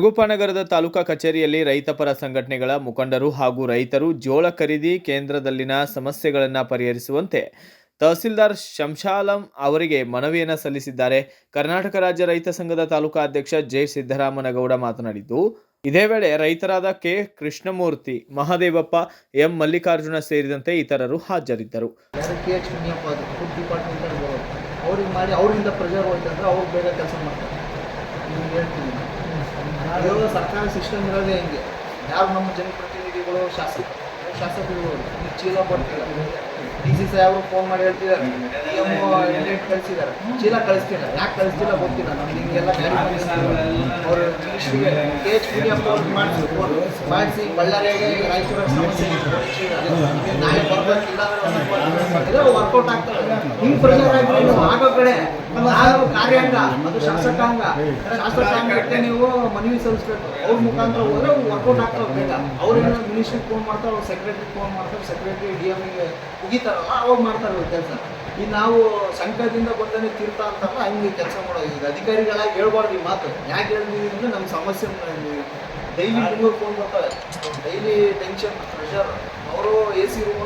ಸಿರುಗುಪ್ಪ ನಗರದ ತಾಲೂಕಾ ಕಚೇರಿಯಲ್ಲಿ ರೈತಪರ ಸಂಘಟನೆಗಳ ಮುಖಂಡರು ಹಾಗೂ ರೈತರು ಜೋಳ ಖರೀದಿ ಕೇಂದ್ರದಲ್ಲಿನ ಸಮಸ್ಯೆಗಳನ್ನು ಪರಿಹರಿಸುವಂತೆ ತಹಸೀಲ್ದಾರ್ ಶಂಷಾಲಂ ಅವರಿಗೆ ಮನವಿಯನ್ನು ಸಲ್ಲಿಸಿದ್ದಾರೆ. ಕರ್ನಾಟಕ ರಾಜ್ಯ ರೈತ ಸಂಘದ ತಾಲೂಕಾ ಅಧ್ಯಕ್ಷ ಜೆ ಸಿದ್ದರಾಮನಗೌಡ ಮಾತನಾಡಿದ್ದು, ಇದೇ ವೇಳೆ ರೈತರಾದ ಕೆ ಕೃಷ್ಣಮೂರ್ತಿ, ಮಹದೇವಪ್ಪ, ಎಂ ಮಲ್ಲಿಕಾರ್ಜುನ ಸೇರಿದಂತೆ ಇತರರು ಹಾಜರಿದ್ದರು. ಅವರಿಂದ ಪ್ರೆಷರ್ ಹೋಯ್ತಂದ್ರೆ ಅವ್ರು ಬೇಗ ಕೆಲಸ ಮಾಡ್ತಾರೆ. ಇವಾಗ ಸರ್ಕಾರ ಸಿಸ್ಟಮ್ ಇರೋದೇ ಹೆಂಗೆ, ಯಾರು ನಮ್ಮ ಜನಪ್ರತಿನಿಧಿಗಳು ಶಾಸಕರು ಚೀಲ ಬರ್ತಿಲ್ಲ. DC ಸಾಹೇಬರು ಫೋನ್ ಮಾಡಿ ಹೇಳ್ತಿದ್ದಾರೆ, ಇಂಡೆಂಟ್ ಕಳಿಸಿದ್ದಾರೆ, ಚೀಲ ಕಳಿಸ್ತಿಲ್ಲ. ಯಾಕೆ ಕಳಿಸ್ತಿಲ್ಲ ಗೊತ್ತಿಲ್ಲ. ನಮ್ಗೆ ಹಿಂಗೆಲ್ಲ ಗಾಡಿ ಅವರು ಮಿನಿಸ್ಟ್ರಿಗೆ KH ಮುನಿಯಪ್ಪ ಅವ್ರಿಗೆ ಮಾಡಿಸಿ ಬಳ್ಳಾರಿಯಾಗೆ ರಾಯಚೂರ ಸಮಸ್ಯೆ ನಾಳೆ ಬರ್ಬೇಕಿಲ್ಲ ವರ್ಕೌಟ್ ಆಗ್ತದೆ. ಹಿಂಗೆ ಪ್ರೆಷರ್ ಆಗಿ ಆಗೋ ಕಡೆ ನಾವು ಕಾರ್ಯಾಂಗ, ಅದು ಶಾಸಕಾಂಗ ಇಟ್ಟೆ ನೀವು ಮನವಿ ಸಲ್ಲಿಸ್ಬೇಕು. ಅವ್ರ ಮುಖಾಂತರ ಹೋದ್ರೆ ವರ್ಕೌಟ್ ಆಗ್ತಾವೆ ಬೇಗ. ಅವ್ರೇನೋ ಮಿನಿಸ್ಟ್ರಿಗೆ ಫೋನ್ ಮಾಡ್ತಾರೆ, ಅವ್ರು ಸೆಕ್ರೆಟರಿಗೆ ಫೋನ್ ಮಾಡ್ತಾರೆ, ಸೆಕ್ರೆಟರಿ DMಗೆ ಮುಗಿತಾರಲ್ಲ ಅವಾಗ ಮಾಡ್ತಾರೆ ಕೆಲಸ. ಈಗ ನಾವು ಸಂಘದಿಂದ ಬಂದೇ ತೀರ್ಥ ಅಂತಲ್ಲ, ಹಂಗೆ ಕೆಲಸ ಮಾಡೋದು. ಈಗ ಅಧಿಕಾರಿಗಳಾಗಿ ಹೇಳ್ಬಾರ್ದು ಈ ಮಾತು. ಯಾಕೆ ಹೇಳ್ತೀವಿ ಅಂದರೆ ನಮ್ಮ ಸಮಸ್ಯೆ ಡೈಲಿ ತಿಂಗಳು ಫೋನ್ ಬರ್ತಾರೆ, ಡೈಲಿ ಟೆನ್ಷನ್, ಪ್ರೆಷರ್. ಅವರು AC room.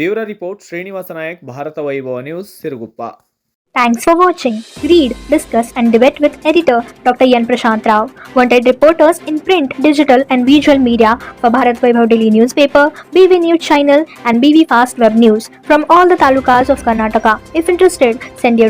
Bureau report Srinivasa Nayak, Bharata Vaibhava news, Siruguppa. Thanks for watching. Read, discuss and debate with editor Dr. Yan Prashant Rao. Wanted reporters in print, digital and visual media for Bharat Vaibhav Daily Newspaper, BV News Channel and BV Fast Web News from all the talukas of Karnataka. If interested, send your